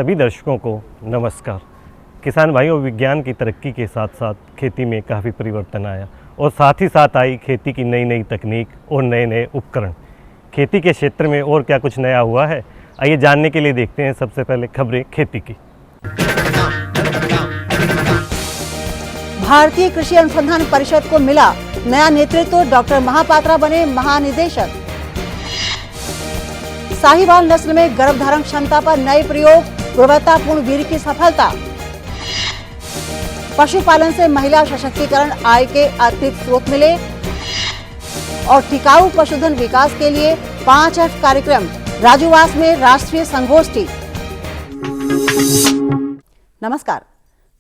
सभी दर्शकों को नमस्कार। किसान भाइयों, विज्ञान की तरक्की के साथ साथ खेती में काफ़ी परिवर्तन आया और साथ ही साथ आई खेती की नई नई तकनीक और नए नए उपकरण। खेती के क्षेत्र में और क्या कुछ नया हुआ है, आइए जानने के लिए देखते हैं सबसे पहले खबरें खेती की। भारतीय कृषि अनुसंधान परिषद को मिला नया नेतृत्व, डॉक्टर महापात्रा बने महानिदेशक। साहीवाल नस्ल में गर्भधारण क्षमता पर नए प्रयोग, गुणवत्तापूर्ण वीर्य की सफलता। पशुपालन से महिला सशक्तिकरण, आय के अतिरिक्त स्रोत मिले और टिकाऊ पशुधन विकास के लिए 5F कार्यक्रम, राजूवास में राष्ट्रीय संगोष्ठी। नमस्कार,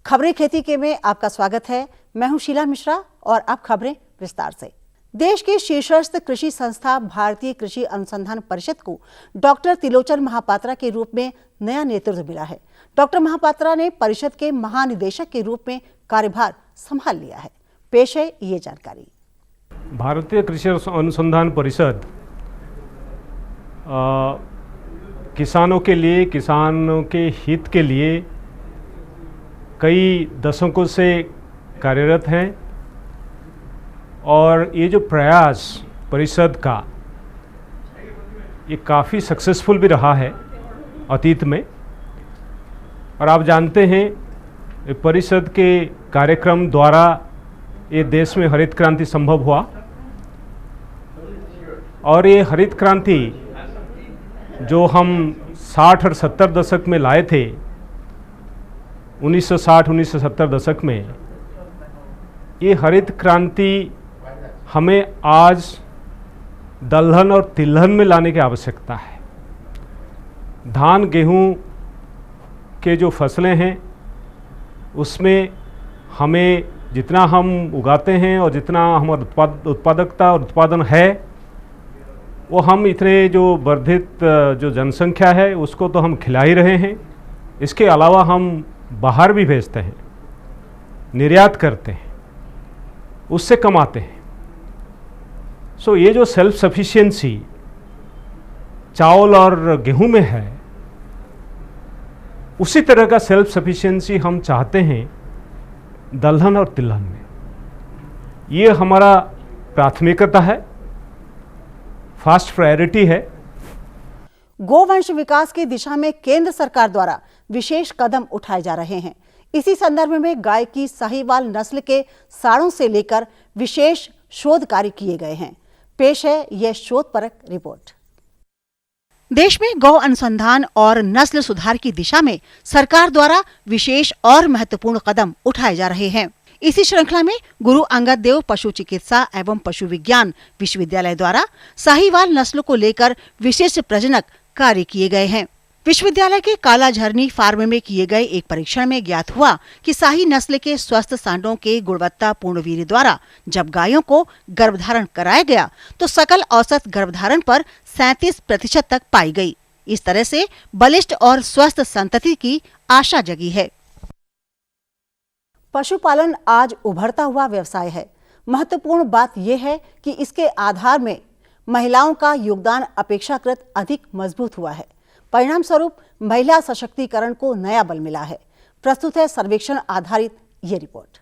खबरें खेती के में आपका स्वागत है। मैं हूं शीला मिश्रा और अब खबरें विस्तार से। देश की शीर्षस्थ कृषि संस्था भारतीय कृषि अनुसंधान परिषद को डॉक्टर त्रिलोचन महापात्रा के रूप में नया नेतृत्व मिला है। डॉक्टर महापात्रा ने परिषद के महानिदेशक के रूप में कार्यभार संभाल लिया है। पेश है ये जानकारी। भारतीय कृषि अनुसंधान परिषद किसानों के लिए, किसानों के हित के लिए कई दशकों से कार्यरत हैं और ये जो प्रयास परिषद का ये काफ़ी सक्सेसफुल भी रहा है अतीत में। और आप जानते हैं परिषद के कार्यक्रम द्वारा ये देश में हरित क्रांति संभव हुआ और ये हरित क्रांति जो हम 60 और 70 दशक में लाए थे, 1960-1970 दशक में, ये हरित क्रांति हमें आज दलहन और तिलहन में लाने की आवश्यकता है। धान गेहूं के जो फसलें हैं उसमें हमें जितना हम उगाते हैं और जितना हमारा उत्पादकता और उत्पादन है वो हम इतने जो वर्धित जो जनसंख्या है उसको तो हम खिला ही रहे हैं। इसके अलावा हम बाहर भी भेजते हैं, निर्यात करते हैं, उससे कमाते हैं। सो ये जो सेल्फ सफिशिएंसी चावल और गेहूं में है, उसी तरह का सेल्फ सफिशिएंसी हम चाहते हैं दलहन और तिलहन में। ये हमारा प्राथमिकता है, फर्स्ट प्रायोरिटी है। गोवंश विकास की दिशा में केंद्र सरकार द्वारा विशेष कदम उठाए जा रहे हैं। इसी संदर्भ में गाय की साहीवाल नस्ल के साड़ों से लेकर विशेष शोध कार्य किए गए हैं। पेश है यह शोधपरक रिपोर्ट। देश में गौ अनुसंधान और नस्ल सुधार की दिशा में सरकार द्वारा विशेष और महत्वपूर्ण कदम उठाए जा रहे हैं। इसी श्रृंखला में गुरु अंगद देव पशु चिकित्सा एवं पशु विज्ञान विश्वविद्यालय द्वारा साहीवाल नस्ल को लेकर विशेष प्रजनक कार्य किए गए हैं। विश्वविद्यालय के काला झरनी फार्म में किए गए एक परीक्षण में ज्ञात हुआ कि शाही नस्ल के स्वस्थ सांडों के गुणवत्तापूर्ण वीर्य द्वारा जब गायों को गर्भधारण कराया गया तो सकल औसत गर्भधारण पर 37% तक पाई गई। इस तरह से बलिष्ठ और स्वस्थ संतति की आशा जगी है। पशुपालन आज उभरता हुआ व्यवसाय है। महत्वपूर्ण बात यह है कि इसके आधार में महिलाओं का योगदान अपेक्षाकृत अधिक मजबूत हुआ है। परिणाम स्वरूप महिला सशक्तिकरण को नया बल मिला है। प्रस्तुत है सर्वेक्षण आधारित ये रिपोर्ट।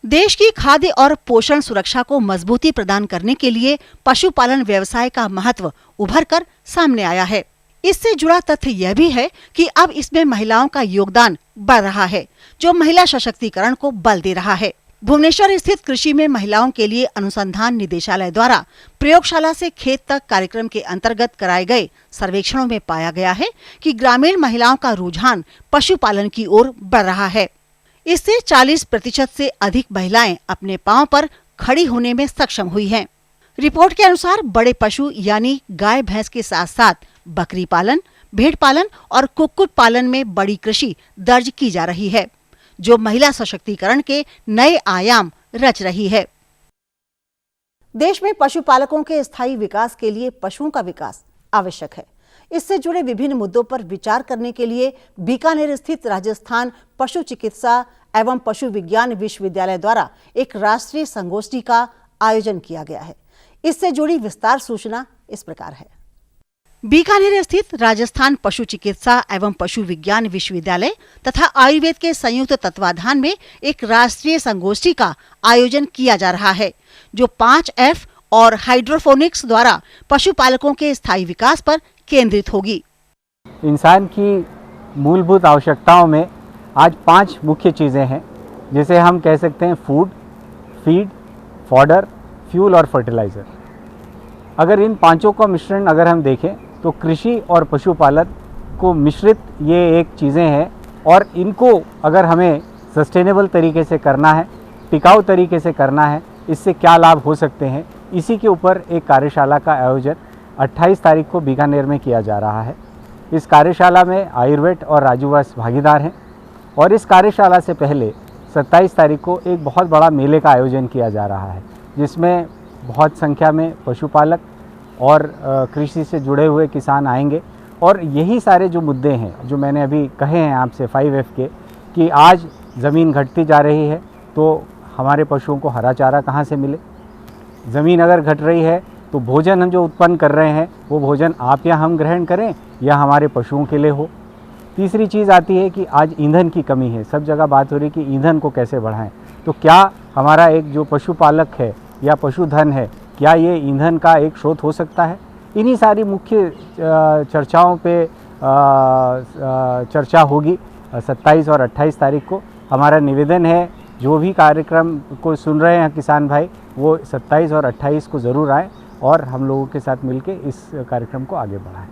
देश की खाद्य और पोषण सुरक्षा को मजबूती प्रदान करने के लिए पशुपालन व्यवसाय का महत्व उभर कर सामने आया है। इससे जुड़ा तथ्य यह भी है कि अब इसमें महिलाओं का योगदान बढ़ रहा है, जो महिला सशक्तिकरण को बल दे रहा है। भुवनेश्वर स्थित कृषि में महिलाओं के लिए अनुसंधान निदेशालय द्वारा प्रयोगशाला से खेत तक कार्यक्रम के अंतर्गत कराए गए सर्वेक्षणों में पाया गया है कि ग्रामीण महिलाओं का रुझान पशुपालन की ओर बढ़ रहा है। इससे 40% से अधिक महिलाएं अपने पांव पर खड़ी होने में सक्षम हुई हैं। रिपोर्ट के अनुसार बड़े पशु यानी गाय भैंस के साथ साथ बकरी पालन, भेड़ पालन और कुक्कुट पालन में बड़ी कृषि दर्ज की जा रही है, जो महिला सशक्तिकरण के नए आयाम रच रही है। देश में पशुपालकों के स्थायी विकास के लिए पशुओं का विकास आवश्यक है। इससे जुड़े विभिन्न मुद्दों पर विचार करने के लिए बीकानेर स्थित राजस्थान पशु चिकित्सा एवं पशु विज्ञान विश्वविद्यालय द्वारा एक राष्ट्रीय संगोष्ठी का आयोजन किया गया है। इससे जुड़ी विस्तार सूचना इस प्रकार है। बीकानेर स्थित राजस्थान पशु चिकित्सा एवं पशु विज्ञान विश्वविद्यालय तथा आयुर्वेद के संयुक्त तत्वाधान में एक राष्ट्रीय संगोष्ठी का आयोजन किया जा रहा है, जो 5F और हाइड्रोफोनिक्स द्वारा पशुपालकों के स्थायी विकास पर केंद्रित होगी। इंसान की मूलभूत आवश्यकताओं में आज 5 मुख्य चीज़ें हैं, जिसे हम कह सकते हैं फूड, फीड, फॉडर, फ्यूल और फर्टिलाइज़र। अगर इन पांचों का मिश्रण अगर हम देखें तो कृषि और पशुपालन को मिश्रित ये एक चीज़ें हैं, और इनको अगर हमें सस्टेनेबल तरीके से करना है, टिकाऊ तरीके से करना है, इससे क्या लाभ हो सकते हैं, इसी के ऊपर एक कार्यशाला का आयोजन 28 तारीख को बीकानेर में किया जा रहा है। इस कार्यशाला में आयुर्वेद और राजूवास भागीदार हैं, और इस कार्यशाला से पहले 27 तारीख को एक बहुत बड़ा मेले का आयोजन किया जा रहा है, जिसमें बहुत संख्या में पशुपालक और कृषि से जुड़े हुए किसान आएंगे। और यही सारे जो मुद्दे हैं जो मैंने अभी कहे हैं आपसे 5F के, कि आज ज़मीन घटती जा रही है तो हमारे पशुओं को हरा चारा कहाँ से मिले, ज़मीन अगर घट रही है तो भोजन हम जो उत्पन्न कर रहे हैं वो भोजन आप या हम ग्रहण करें या हमारे पशुओं के लिए हो। तीसरी चीज़ आती है कि आज ईंधन की कमी है, सब जगह बात हो रही है कि ईंधन को कैसे बढ़ाएं, तो क्या हमारा एक जो पशुपालक है या पशुधन है, क्या ये ईंधन का एक स्रोत हो सकता है। इन्हीं सारी मुख्य चर्चाओं पे चर्चा होगी 27 और 28 तारीख को। हमारा निवेदन है जो भी कार्यक्रम को सुन रहे हैं किसान भाई, वो 27 और 28 को ज़रूर आएँ और हम लोगों के साथ मिलकर इस कार्यक्रम को आगे बढ़ाएं।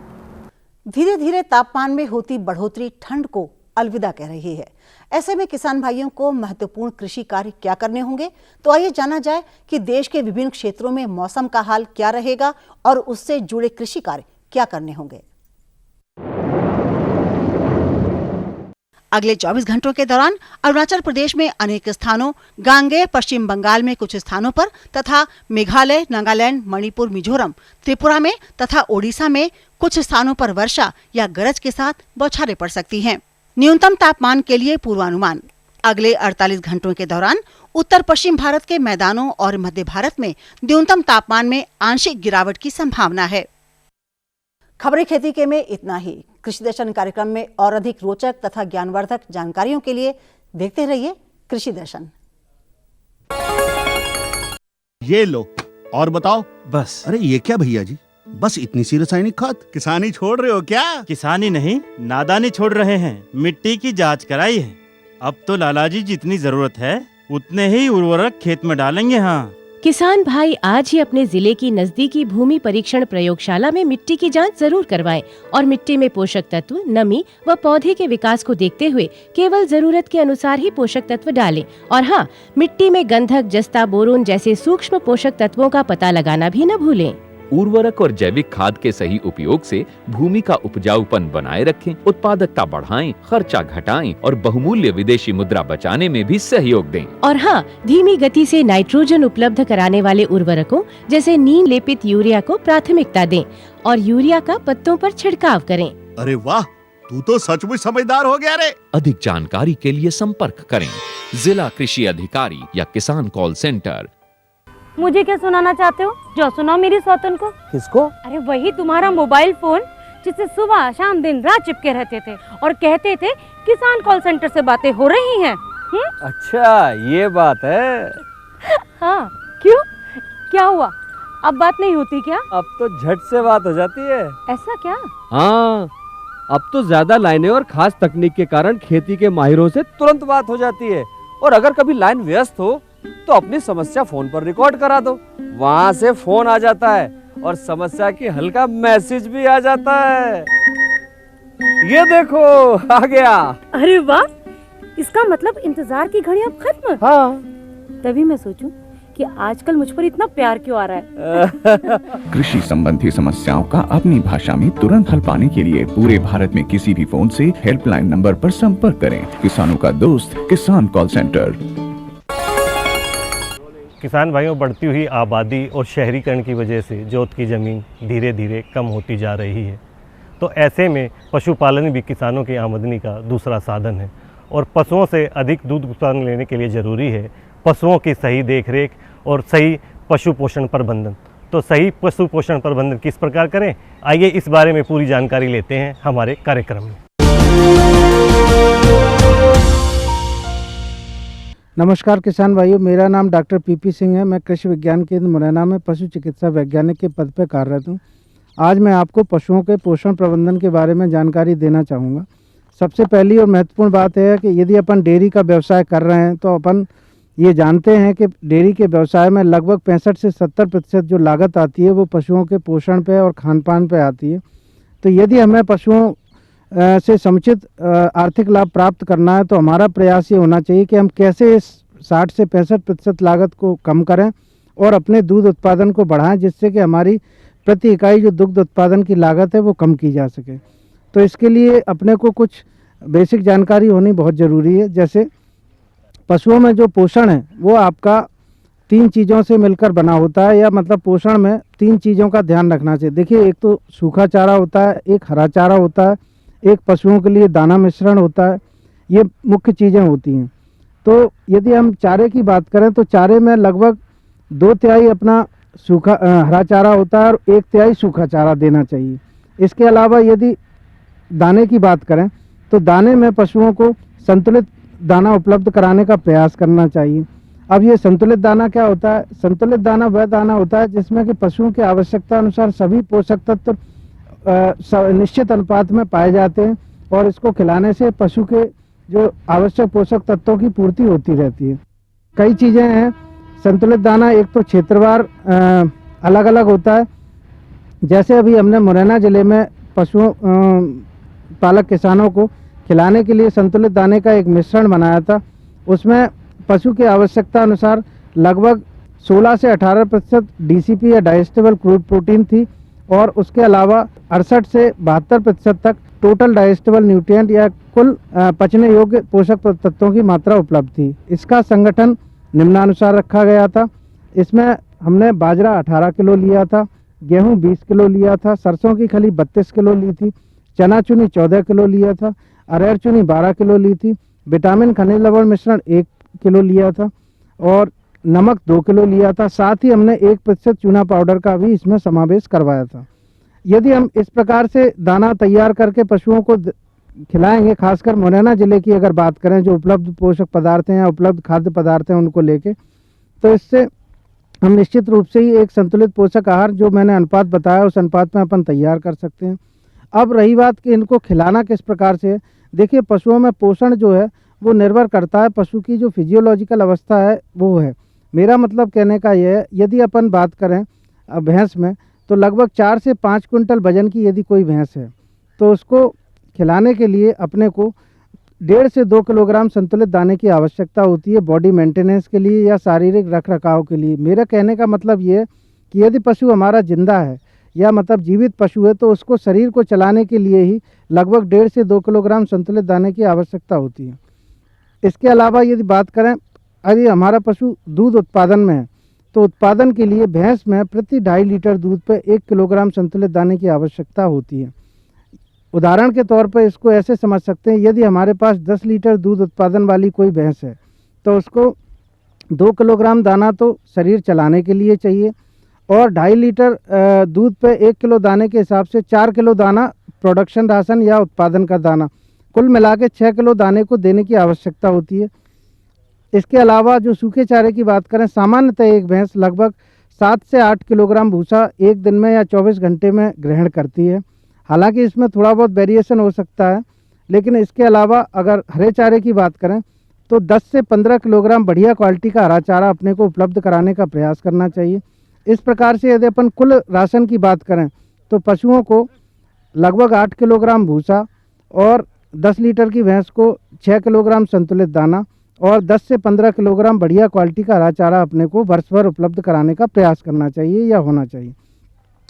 धीरे धीरे तापमान में होती बढ़ोतरी ठंड को अलविदा कह रही है। ऐसे में किसान भाइयों को महत्वपूर्ण कृषि कार्य क्या करने होंगे, तो आइए जाना जाए कि देश के विभिन्न क्षेत्रों में मौसम का हाल क्या रहेगा और उससे जुड़े कृषि कार्य क्या करने होंगे। अगले 24 घंटों के दौरान अरुणाचल प्रदेश में अनेक स्थानों, गांगेय पश्चिम बंगाल में कुछ स्थानों पर तथा मेघालय, नागालैंड, मणिपुर, मिजोरम, त्रिपुरा में तथा ओडिशा में कुछ स्थानों पर वर्षा या गरज के साथ बौछारें पड़ सकती हैं। न्यूनतम तापमान के लिए पूर्वानुमान। अगले 48 घंटों के दौरान उत्तर पश्चिम भारत के मैदानों और मध्य भारत में न्यूनतम तापमान में आंशिक गिरावट की संभावना है। खबरें खेती के में इतना ही। कृषि दर्शन कार्यक्रम में और अधिक रोचक तथा ज्ञानवर्धक जानकारियों के लिए देखते रहिए कृषि दर्शन। ये लो और बताओ। बस। अरे ये क्या भैया जी, बस इतनी सी रासायनिक खाद? किसानी छोड़ रहे हो क्या? किसानी नहीं, नादानी छोड़ रहे हैं। मिट्टी की जांच कराई है, अब तो लालाजी जितनी जरूरत है उतने ही उर्वरक खेत में डालेंगे। हाँ, किसान भाई आज ही अपने जिले की नजदीकी भूमि परीक्षण प्रयोगशाला में मिट्टी की जांच जरूर करवाएं और मिट्टी में पोषक तत्व, नमी व पौधे के विकास को देखते हुए केवल जरूरत के अनुसार ही पोषक तत्व डालें। और हाँ, मिट्टी में गंधक, जस्ता, बोरोन जैसे सूक्ष्म पोषक तत्वों का पता लगाना भी न भूलें। उर्वरक और जैविक खाद के सही उपयोग से भूमि का उपजाऊपन बनाए रखें, उत्पादकता बढ़ाएं, खर्चा घटाएं और बहुमूल्य विदेशी मुद्रा बचाने में भी सहयोग दें। और हाँ, धीमी गति से नाइट्रोजन उपलब्ध कराने वाले उर्वरकों जैसे नीम लेपित यूरिया को प्राथमिकता दें और यूरिया का पत्तों पर छिड़काव करें। अरे वाह, तू तो सचमुच समझदार हो गया रे। अधिक जानकारी के लिए संपर्क करें जिला कृषि अधिकारी या किसान कॉल सेंटर। मुझे क्या सुनाना चाहते हो? जो सुनाओ मेरी सौतन को। किसको? अरे वही तुम्हारा मोबाइल फोन जिससे सुबह शाम दिन रात चिपके रहते थे और कहते थे किसान कॉल सेंटर से बातें हो रही हैं। अच्छा, ये बात है। हाँ, क्यों, क्या हुआ? अब बात नहीं होती क्या? अब तो झट से बात हो जाती है। ऐसा क्या? हाँ, अब तो ज्यादा लाइनें और खास तकनीक के कारण खेती के माहिरों से तुरंत बात हो जाती है। और अगर कभी लाइन व्यस्त हो तो अपनी समस्या फोन पर रिकॉर्ड करा दो, वहाँ से फोन आ जाता है और समस्या की हल का मैसेज भी आ जाता है। ये देखो आ गया। अरे वाह, इसका मतलब इंतजार की घड़ी अब खत्म। हाँ, तभी मैं सोचूं कि आजकल मुझ पर इतना प्यार क्यों आ रहा है। कृषि संबंधी समस्याओं का अपनी भाषा में तुरंत हल पाने के लिए पूरे भारत में किसी भी फोन से हेल्पलाइन नंबर पर संपर्क करें। किसानों का दोस्त किसान कॉल सेंटर। किसान भाइयों, बढ़ती हुई आबादी और शहरीकरण की वजह से जोत की ज़मीन धीरे धीरे कम होती जा रही है। तो ऐसे में पशुपालन भी किसानों की आमदनी का दूसरा साधन है और पशुओं से अधिक दूध उत्पादन लेने के लिए ज़रूरी है पशुओं की सही देखरेख और सही पशु पोषण प्रबंधन। तो सही पशु पोषण प्रबंधन किस प्रकार करें, आइए इस बारे में पूरी जानकारी लेते हैं हमारे कार्यक्रम में। नमस्कार किसान भाइयों, मेरा नाम डॉक्टर पीपी सिंह है। मैं कृषि विज्ञान केंद्र मुरैना में पशु चिकित्सा वैज्ञानिक के पद पर कार्यरत हूँ। आज मैं आपको पशुओं के पोषण प्रबंधन के बारे में जानकारी देना चाहूँगा। सबसे पहली और महत्वपूर्ण बात है कि यदि अपन डेयरी का व्यवसाय कर रहे हैं तो अपन ये जानते हैं कि डेयरी के व्यवसाय में लगभग 65 से 70% जो लागत आती है वो पशुओं के पोषण पे और खान पान पे आती है। तो यदि हमें पशुओं से समुचित आर्थिक लाभ प्राप्त करना है तो हमारा प्रयास ये होना चाहिए कि हम कैसे इस 60 से 65% लागत को कम करें और अपने दूध उत्पादन को बढ़ाएं, जिससे कि हमारी प्रति इकाई जो दुग्ध उत्पादन की लागत है वो कम की जा सके। तो इसके लिए अपने को कुछ बेसिक जानकारी होनी बहुत ज़रूरी है। जैसे पशुओं में जो पोषण है वो आपका 3 चीज़ों से मिलकर बना होता है, या मतलब पोषण में 3 चीज़ों का ध्यान रखना चाहिए। देखिए, एक तो सूखा चारा होता है, एक हरा चारा होता है, एक पशुओं के लिए दाना मिश्रण होता है। ये मुख्य चीज़ें होती हैं। तो यदि हम चारे की बात करें तो चारे में लगभग 2/3 अपना सूखा हरा चारा होता है और 1/3 सूखा चारा देना चाहिए। इसके अलावा यदि दाने की बात करें तो दाने में पशुओं को संतुलित दाना उपलब्ध कराने का प्रयास करना चाहिए। अब ये संतुलित दाना क्या होता है? संतुलित दाना वह दाना होता है जिसमें कि पशुओं की आवश्यकता अनुसार सभी पोषक तत्व निश्चित अनुपात में पाए जाते हैं और इसको खिलाने से पशु के जो आवश्यक पोषक तत्वों की पूर्ति होती रहती है। कई चीज़ें हैं संतुलित दाना। एक तो क्षेत्रवार अलग अलग होता है। जैसे अभी हमने मुरैना ज़िले में पशुओं पालक किसानों को खिलाने के लिए संतुलित दाने का एक मिश्रण बनाया था। उसमें पशु की आवश्यकता अनुसार लगभग 16 से 18% DCP या डाइजेस्टेबल क्रूड प्रोटीन थी और उसके अलावा 68 से 72% तक टोटल डाइजेस्टेबल न्यूट्रिएंट या कुल पचने योग्य पोषक तत्वों की मात्रा उपलब्ध थी। इसका संगठन निम्नानुसार रखा गया था। इसमें हमने बाजरा 18 किलो लिया था, गेहूं 20 किलो लिया था, सरसों की खली 32 किलो ली थी, चना चुनी 14 किलो लिया था, अरहर चुनी 12 किलो ली थी, विटामिन खनिज लवण मिश्रण 1 किलो लिया था और नमक 2 किलो लिया था। साथ ही हमने 1% चूना पाउडर का भी इसमें समावेश करवाया था। यदि हम इस प्रकार से दाना तैयार करके पशुओं को खिलाएंगे, खासकर मुरैना ज़िले की अगर बात करें, जो उपलब्ध पोषक पदार्थ हैं या उपलब्ध खाद्य पदार्थ हैं उनको लेके, तो इससे हम निश्चित रूप से ही एक संतुलित पोषक आहार जो मैंने अनुपात बताया उस अनुपात में अपन तैयार कर सकते हैं। अब रही बात कि इनको खिलाना किस प्रकार से है। देखिए, पशुओं में पोषण जो है वो निर्भर करता है पशु की जो फिजियोलॉजिकल अवस्था है वो है। मेरा मतलब कहने का यह है, यदि अपन बात करें भैंस में तो लगभग 4 से 5 क्विंटल वजन की यदि कोई भैंस है तो उसको खिलाने के लिए अपने को 1.5 से 2 किलोग्राम संतुलित दाने की आवश्यकता होती है बॉडी मेंटेनेंस के लिए या शारीरिक रख रखाव के लिए। मेरा कहने का मतलब ये है कि यदि पशु हमारा जिंदा है या मतलब जीवित पशु है तो उसको शरीर को चलाने के लिए ही लगभग 1.5 से 2 किलोग्राम संतुलित दाने की आवश्यकता होती है। इसके अलावा यदि बात करें, यदि हमारा पशु दूध उत्पादन में है तो उत्पादन के लिए भैंस में प्रति 2.5 लीटर दूध पर 1 किलोग्राम संतुलित दाने की आवश्यकता होती है। उदाहरण के तौर पर इसको ऐसे समझ सकते हैं, यदि हमारे पास 10 लीटर दूध उत्पादन वाली कोई भैंस है तो उसको 2 किलोग्राम दाना तो शरीर चलाने के लिए चाहिए और 2.5 लीटर दूध पे 1 किलो दाने के हिसाब से 4 किलो दाना प्रोडक्शन राशन या उत्पादन का दाना, कुल मिला के 6 किलो दाने को देने की आवश्यकता होती है। इसके अलावा जो सूखे चारे की बात करें, सामान्यतः एक भैंस लगभग 7 से 8 किलोग्राम भूसा एक दिन में या 24 घंटे में ग्रहण करती है। हालांकि इसमें थोड़ा बहुत वेरिएशन हो सकता है, लेकिन इसके अलावा अगर हरे चारे की बात करें तो 10 से 15 किलोग्राम बढ़िया क्वालिटी का हरा चारा अपने को उपलब्ध कराने का प्रयास करना चाहिए। इस प्रकार से यदि अपन कुल राशन की बात करें तो पशुओं को लगभग 8 किलोग्राम भूसा और 10 लीटर की भैंस को 6 किलोग्राम संतुलित दाना और 10 से 15 किलोग्राम बढ़िया क्वालिटी का हरा चारा अपने को वर्ष भर उपलब्ध कराने का प्रयास करना चाहिए या होना चाहिए।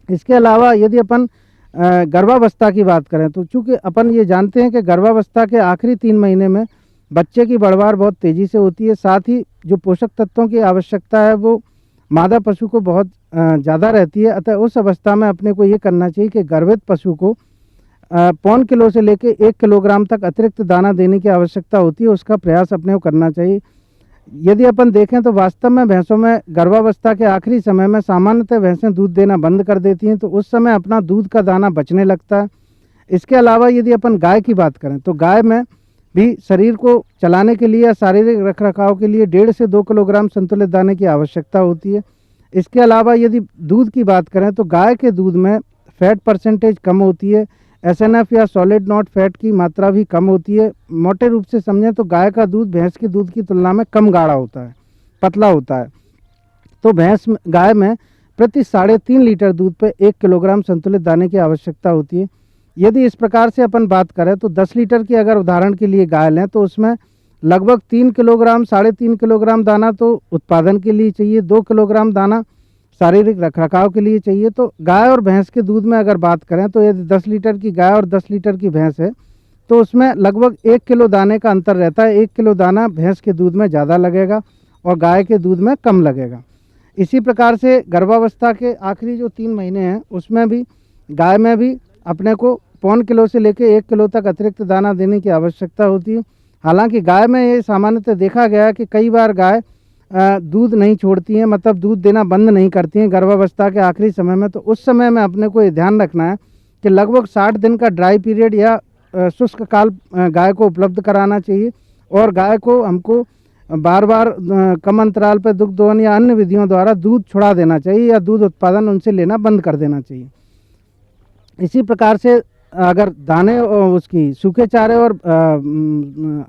इसके अलावा यदि अपन गर्भावस्था की बात करें तो चूँकि अपन ये जानते हैं कि गर्भावस्था के आखिरी 3 महीने में बच्चे की बढ़वार बहुत तेज़ी से होती है, साथ ही जो पोषक तत्वों की आवश्यकता है वो मादा पशु को बहुत ज़्यादा रहती है। अतः उस अवस्था में अपने को ये करना चाहिए कि गर्भित पशु को 0.25 किलो से लेकर 1 किलोग्राम तक अतिरिक्त दाना देने की आवश्यकता होती है, उसका प्रयास अपने को करना चाहिए। यदि अपन देखें तो वास्तव में भैंसों में गर्भावस्था के आखिरी समय में सामान्यतः भैंसें दूध देना बंद कर देती हैं, तो उस समय अपना दूध का दाना बचने लगता है। इसके अलावा यदि अपन गाय की बात करें तो गाय में भी शरीर को चलाने के लिए या शारीरिक रखरखाव के लिए 1.5 से 2 किलोग्राम संतुलित दाने की आवश्यकता होती है। इसके अलावा यदि दूध की बात करें तो गाय के दूध में फैट परसेंटेज कम होती है, SNF या सॉलिड नॉट फैट की मात्रा भी कम होती है। मोटे रूप से समझें तो गाय का दूध भैंस के दूध की तुलना में कम गाढ़ा होता है, पतला होता है। तो गाय में प्रति 3.5 लीटर दूध पे 1 किलोग्राम संतुलित दाने की आवश्यकता होती है। यदि इस प्रकार से अपन बात करें तो 10 लीटर की अगर उदाहरण के लिए गाय लें तो उसमें लगभग 3 किलोग्राम 3.5 किलोग्राम दाना तो उत्पादन के लिए चाहिए, 2 किलोग्राम दाना शारीरिक रखरखाव के लिए चाहिए। तो गाय और भैंस के दूध में अगर बात करें तो यदि 10 लीटर की गाय और 10 लीटर की भैंस है तो उसमें लगभग 1 किलो दाने का अंतर रहता है। 1 किलो दाना भैंस के दूध में ज़्यादा लगेगा और गाय के दूध में कम लगेगा। इसी प्रकार से गर्भावस्था के आखिरी जो 3 महीने हैं उसमें भी गाय में भी अपने को 0.25 किलो से लेकर 1 किलो तक अतिरिक्त दाना देने की आवश्यकता होती है। हालांकि गाय में ये सामान्यतः देखा गया है कि कई बार गाय दूध नहीं छोड़ती हैं, मतलब दूध देना बंद नहीं करती हैं गर्भावस्था के आखिरी समय में। तो उस समय में अपने को ये ध्यान रखना है कि लगभग 60 दिन का ड्राई पीरियड या शुष्क काल गाय को उपलब्ध कराना चाहिए और गाय को हमको बार बार कम अंतराल पर दुग्ध दोहन या अन्य विधियों द्वारा दूध छुड़ा देना चाहिए या दूध उत्पादन उनसे लेना बंद कर देना चाहिए। इसी प्रकार से अगर दाने उसकी सूखे चारे और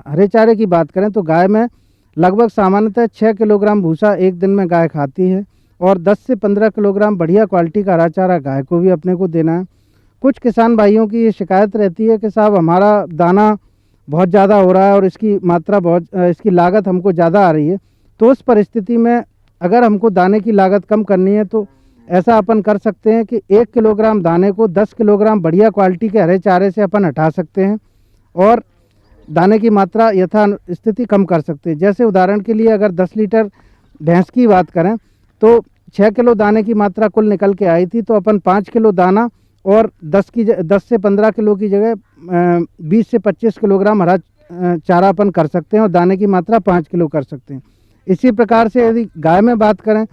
हरे चारे की बात करें तो गाय में लगभग सामान्यतः 6 किलोग्राम भूसा एक दिन में गाय खाती है और 10 से 15 किलोग्राम बढ़िया क्वालिटी का हरा चारा गाय को भी अपने को देना है। कुछ किसान भाइयों की ये शिकायत रहती है कि साहब हमारा दाना बहुत ज़्यादा हो रहा है और इसकी मात्रा इसकी लागत हमको ज़्यादा आ रही है। तो उस परिस्थिति में अगर हमको दाने की लागत कम करनी है तो ऐसा अपन कर सकते हैं कि 1 किलोग्राम दाने को 10 किलोग्राम बढ़िया क्वालिटी के हरे चारे से अपन हटा सकते हैं और दाने की मात्रा यथा स्थिति कम कर सकते हैं। जैसे उदाहरण के लिए अगर 10 लीटर भैंस की बात करें तो 6 किलो दाने की मात्रा कुल निकल के आई थी, तो अपन 5 किलो दाना और 10 से 15 किलो की जगह 20 से 25 किलोग्राम हरा चारा अपन कर सकते हैं और दाने की मात्रा 5 किलो कर सकते हैं। इसी प्रकार से यदि गाय में बात करें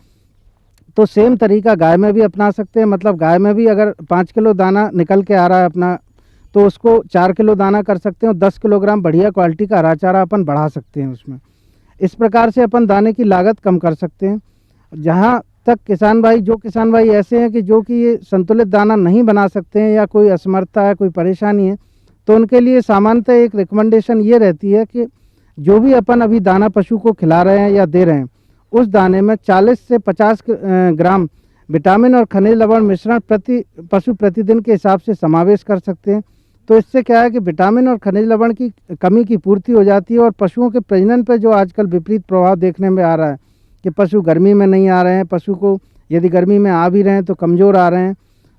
तो सेम तरीका गाय में भी अपना सकते हैं। मतलब गाय में भी अगर 5 किलो दाना निकल के आ रहा है अपना तो उसको 4 किलो दाना कर सकते हैं और 10 किलोग्राम बढ़िया क्वालिटी का हरा चारा अपन बढ़ा सकते हैं उसमें। इस प्रकार से अपन दाने की लागत कम कर सकते हैं। जहाँ तक किसान भाई ऐसे हैं कि जो कि ये संतुलित दाना नहीं बना सकते हैं या कोई असमर्थता है, कोई परेशानी है, तो उनके लिए सामान्यतः एक रिकमेंडेशन ये रहती है कि जो भी अपन अभी दाना पशु को खिला रहे हैं या दे रहे हैं उस दाने में 40 से 50 ग्राम विटामिन और खनिज लवण मिश्रण पशु प्रतिदिन के हिसाब से समावेश कर सकते हैं। तो इससे क्या है कि विटामिन और खनिज लवण की कमी की पूर्ति हो जाती है और पशुओं के प्रजनन पर जो आजकल विपरीत प्रभाव देखने में आ रहा है कि पशु गर्मी में नहीं आ रहे हैं, पशु को यदि गर्मी में आ भी रहे हैं तो कमज़ोर आ रहे हैं,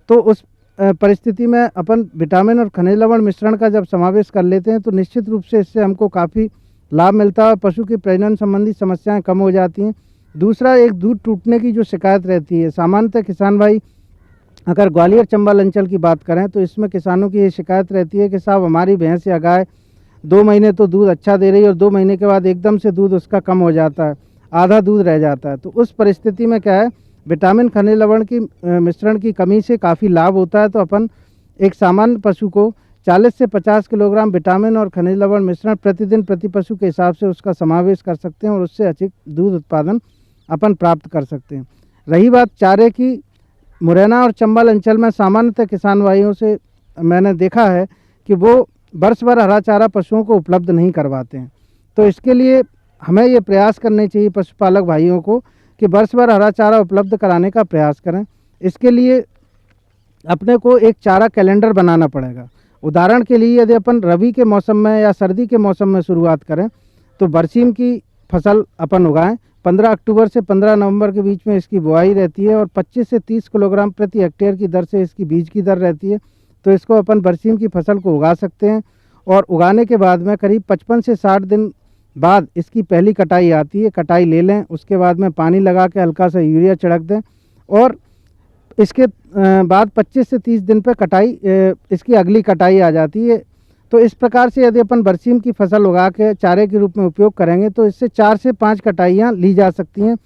तो उस परिस्थिति में अपन विटामिन और खनिज लवण मिश्रण का जब समावेश कर लेते हैं तो निश्चित रूप से इससे हमको काफ़ी लाभ मिलता है और पशु की प्रजनन संबंधी समस्याएं कम हो जाती हैं। दूसरा, एक दूध टूटने की जो शिकायत रहती है, सामान्यतः किसान भाई अगर ग्वालियर चंबल अंचल की बात करें तो इसमें किसानों की ये शिकायत रहती है कि साहब हमारी भैंस या गाय 2 महीने तो दूध अच्छा दे रही है और 2 महीने के बाद एकदम से दूध उसका कम हो जाता है, आधा दूध रह जाता है। तो उस परिस्थिति में क्या है, विटामिन खनिज लवण की मिश्रण की कमी से काफ़ी लाभ होता है। तो अपन एक सामान्य पशु को 40 से 50 किलोग्राम विटामिन और खनिज लवण मिश्रण प्रतिदिन प्रति पशु के हिसाब से उसका समावेश कर सकते हैं और उससे अधिक दूध उत्पादन अपन प्राप्त कर सकते हैं। रही बात चारे की, मुरैना और चंबल अंचल में सामान्यतः किसान भाइयों से मैंने देखा है कि वो वर्ष भर हरा चारा पशुओं को उपलब्ध नहीं करवाते हैं। तो इसके लिए हमें ये प्रयास करने चाहिए पशुपालक भाइयों को कि वर्ष भर हरा चारा उपलब्ध कराने का प्रयास करें। इसके लिए अपने को एक चारा कैलेंडर बनाना पड़ेगा। उदाहरण के लिए यदि अपन रबी के मौसम में या सर्दी के मौसम में शुरुआत करें तो बरसीम की फसल अपन उगाएं। 15 अक्टूबर से 15 नवंबर के बीच में इसकी बुआई रहती है और 25 से 30 किलोग्राम प्रति हेक्टेयर की दर से इसकी बीज की दर रहती है। तो इसको अपन बरसीम की फसल को उगा सकते हैं और उगाने के बाद में करीब 55 से 60 दिन बाद इसकी पहली कटाई आती है। कटाई ले लें, उसके बाद में पानी लगा के हल्का सा यूरिया छिड़क दें और इसके बाद 25 से 30 दिन पर इसकी अगली कटाई आ जाती है। तो इस प्रकार से यदि अपन बरसीम की फसल उगा के चारे के रूप में उपयोग करेंगे तो इससे 4 से 5 कटाइयाँ ली जा सकती हैं।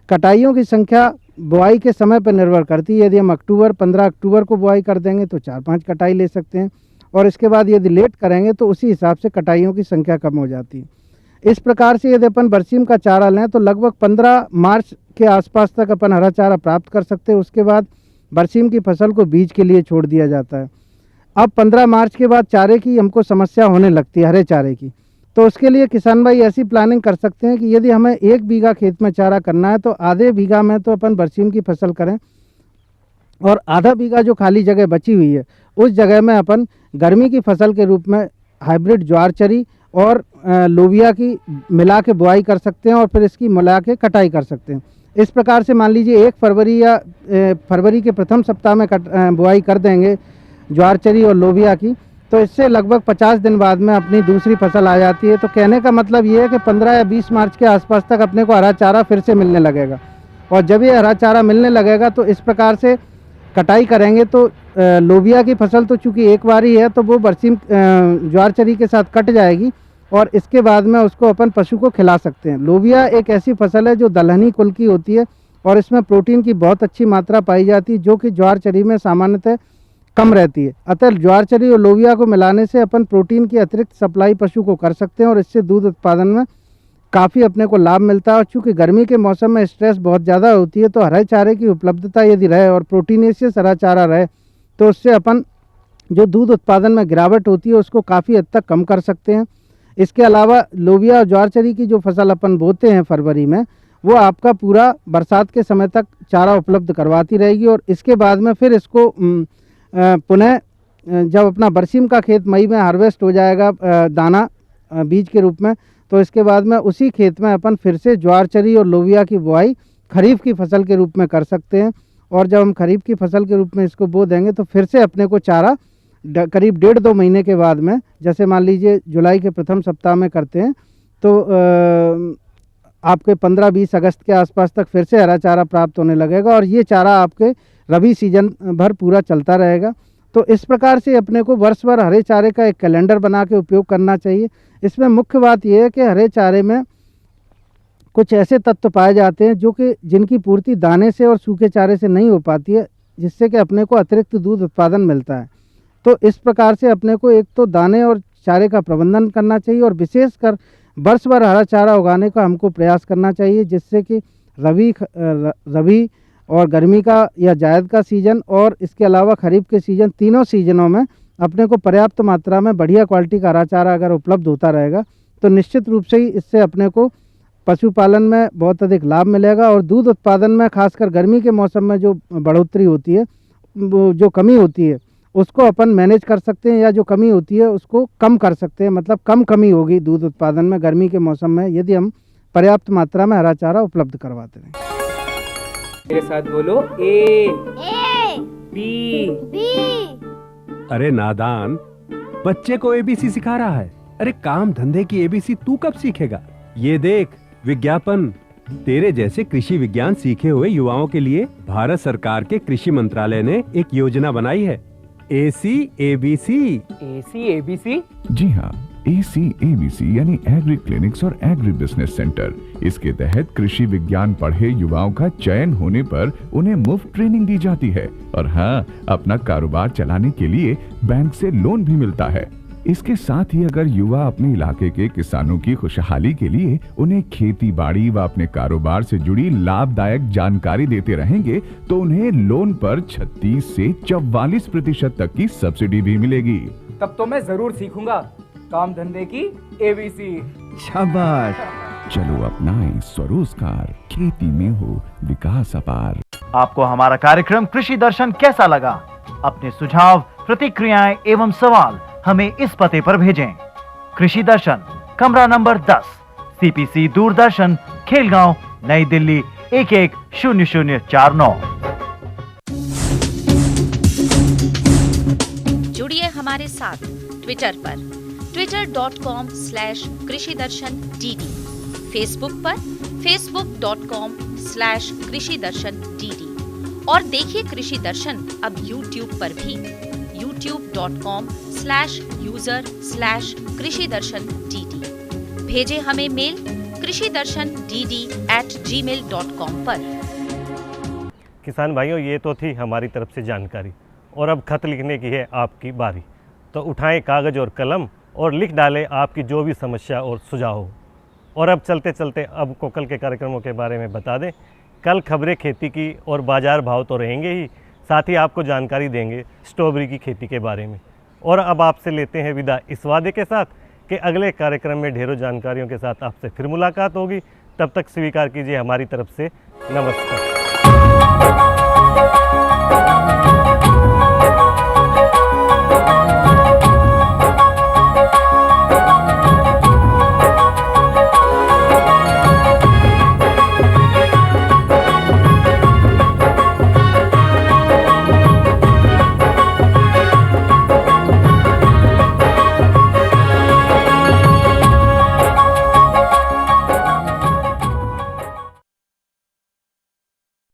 कटाइयों की संख्या बुआई के समय पर निर्भर करती है। यदि हम 15 अक्टूबर को बुआई कर देंगे तो 4-5 कटाई ले सकते हैं, और इसके बाद यदि लेट करेंगे तो उसी हिसाब से कटाइयों की संख्या कम हो जाती है। इस प्रकार से यदि अपन बरसीम का चारा लें तो लगभग 15 मार्च के आसपास तक अपन हरा चारा प्राप्त कर सकते हैं। उसके बाद बरसीम की फसल को बीज के लिए छोड़ दिया जाता है। अब 15 मार्च के बाद चारे की हमको समस्या होने लगती है, हरे चारे की। तो उसके लिए किसान भाई ऐसी प्लानिंग कर सकते हैं कि यदि हमें 1 बीघा खेत में चारा करना है तो आधे बीघा में तो अपन बरसीम की फसल करें, और आधा बीघा जो खाली जगह बची हुई है उस जगह में अपन गर्मी की फसल के रूप में हाइब्रिड ज्वार चरी और लोबिया की मिला के बुआई कर सकते हैं, और फिर इसकी मिला के कटाई कर सकते हैं। इस प्रकार से मान लीजिए 1 फरवरी या फरवरी के प्रथम सप्ताह में बुआई कर देंगे ज्वार चरी और लोबिया की, तो इससे लगभग 50 दिन बाद में अपनी दूसरी फसल आ जाती है। तो कहने का मतलब ये है कि 15 या 20 मार्च के आसपास तक अपने को हरा चारा फिर से मिलने लगेगा, और जब ये हरा चारा मिलने लगेगा तो इस प्रकार से कटाई करेंगे तो लोबिया की फसल तो चूँकि एक बार ही है तो वो बरसीम ज्वार चरी के साथ कट जाएगी, और इसके बाद में उसको अपन पशु को खिला सकते हैं। लोबिया एक ऐसी फसल है जो दलहनी कुल की होती है, और इसमें प्रोटीन की बहुत अच्छी मात्रा पाई जाती है जो कि ज्वार चरी में सामान्यतः कम रहती है। अतः ज्वार चरी और लोबिया को मिलाने से अपन प्रोटीन की अतिरिक्त सप्लाई पशु को कर सकते हैं, और इससे दूध उत्पादन में काफ़ी अपने को लाभ मिलता है। और चूँकि गर्मी के मौसम में स्ट्रेस बहुत ज़्यादा होती है तो हरे चारे की उपलब्धता यदि रहे और प्रोटीनेशियस हरा चारा रहे तो उससे अपन जो दूध उत्पादन में गिरावट होती है उसको काफ़ी हद तक कम कर सकते हैं। इसके अलावा लोबिया और ज्वार चरी की जो फसल अपन बोते हैं फरवरी में, वो आपका पूरा बरसात के समय तक चारा उपलब्ध करवाती रहेगी, और इसके बाद में फिर इसको पुनः जब अपना बरसीम का खेत मई में हार्वेस्ट हो जाएगा दाना बीज के रूप में, तो इसके बाद में उसी खेत में अपन फिर से ज्वार चरी और लोबिया की बुआई खरीफ की फसल के रूप में कर सकते हैं। और जब हम खरीफ की फसल के रूप में इसको बो देंगे तो फिर से अपने को चारा करीब 1.5-2 महीने के बाद में, जैसे मान लीजिए जुलाई के प्रथम सप्ताह में करते हैं तो आपके 15-20 अगस्त के आसपास तक फिर से हरा चारा प्राप्त होने लगेगा, और ये चारा आपके रबी सीजन भर पूरा चलता रहेगा। तो इस प्रकार से अपने को वर्ष भर हरे चारे का एक कैलेंडर बना के उपयोग करना चाहिए। इसमें मुख्य बात यह है कि हरे चारे में कुछ ऐसे तत्व पाए जाते हैं जो कि जिनकी पूर्ति दाने से और सूखे चारे से नहीं हो पाती है, जिससे कि अपने को अतिरिक्त दूध उत्पादन मिलता है। तो इस प्रकार से अपने को एक तो दाने और चारे का प्रबंधन करना चाहिए, और विशेषकर वर्ष भर हरा चारा उगाने का हमको प्रयास करना चाहिए, जिससे कि रबी और गर्मी का या जायद का सीज़न और इसके अलावा खरीफ के सीज़न, तीनों सीजनों में अपने को पर्याप्त मात्रा में बढ़िया क्वालिटी का हरा चारा अगर उपलब्ध होता रहेगा तो निश्चित रूप से ही इससे अपने को पशुपालन में बहुत अधिक लाभ मिलेगा, और दूध उत्पादन में खासकर गर्मी के मौसम में जो बढ़ोतरी होती है, जो कमी होती है उसको अपन मैनेज कर सकते हैं, या जो कमी होती है उसको कम कर सकते हैं। मतलब कम कमी होगी दूध उत्पादन में गर्मी के मौसम में यदि हम पर्याप्त मात्रा में हरा चारा उपलब्ध करवाते हैं। मेरे साथ बोलो ए बी बी। अरे नादान, बच्चे को एबीसी सिखा रहा है। अरे काम धंधे की एबीसी तू कब सीखेगा? ये देख विज्ञापन, तेरे जैसे कृषि विज्ञान सीखे हुए युवाओं के लिए भारत सरकार के कृषि मंत्रालय ने एक योजना बनाई है, ACABC। ACABC? जी हाँ, ACABC यानी एग्री क्लिनिक्स और एग्री बिजनेस सेंटर। इसके तहत कृषि विज्ञान पढ़े युवाओं का चयन होने पर उन्हें मुफ्त ट्रेनिंग दी जाती है, और हाँ, अपना कारोबार चलाने के लिए बैंक से लोन भी मिलता है। इसके साथ ही अगर युवा अपने इलाके के किसानों की खुशहाली के लिए उन्हें खेती बाड़ी व अपने कारोबार से जुड़ी लाभदायक जानकारी देते रहेंगे तो उन्हें लोन पर 36 से 44% तक की सब्सिडी भी मिलेगी। तब तो मैं जरूर सीखूंगा काम धंधे की ABC। शाबाश, चलो अपनाएं स्वरोजगार, खेती में हो विकास अपार। आपको हमारा कार्यक्रम कृषि दर्शन कैसा लगा? अपने सुझाव, प्रतिक्रियाएं एवं सवाल हमें इस पते पर भेजें। कृषि दर्शन, कमरा नंबर 10, CPC दूरदर्शन, खेलगांव, नई दिल्ली 110049। जुड़िए हमारे साथ ट्विटर पर twitter.com/कृषिदर्शन-DD, फेसबुक पर facebook.com/कृषिदर्शन-DD, और देखिए कृषि दर्शन अब YouTube पर भी youtube.com/user/कृषि-दर्शन-dd। भेजें हमें मेल कृषि-दर्शन-dd@gmail.com पर। किसान भाइयों, ये तो थी हमारी तरफ से जानकारी, और अब खत लिखने की है आपकी बारी। तो उठाएं कागज़ और कलम और लिख डालें आपकी जो भी समस्या और सुझाव हो। और अब चलते चलते अब को कल के कार्यक्रमों के बारे में बता दें। कल खबरें खेती की और बाज़ार भाव तो रहेंगे ही, साथ ही आपको जानकारी देंगे स्ट्रॉबेरी की खेती के बारे में। और अब आपसे लेते हैं विदा इस वादे के साथ कि अगले कार्यक्रम में ढेरों जानकारियों के साथ आपसे फिर मुलाकात होगी। तब तक स्वीकार कीजिए हमारी तरफ से नमस्कार।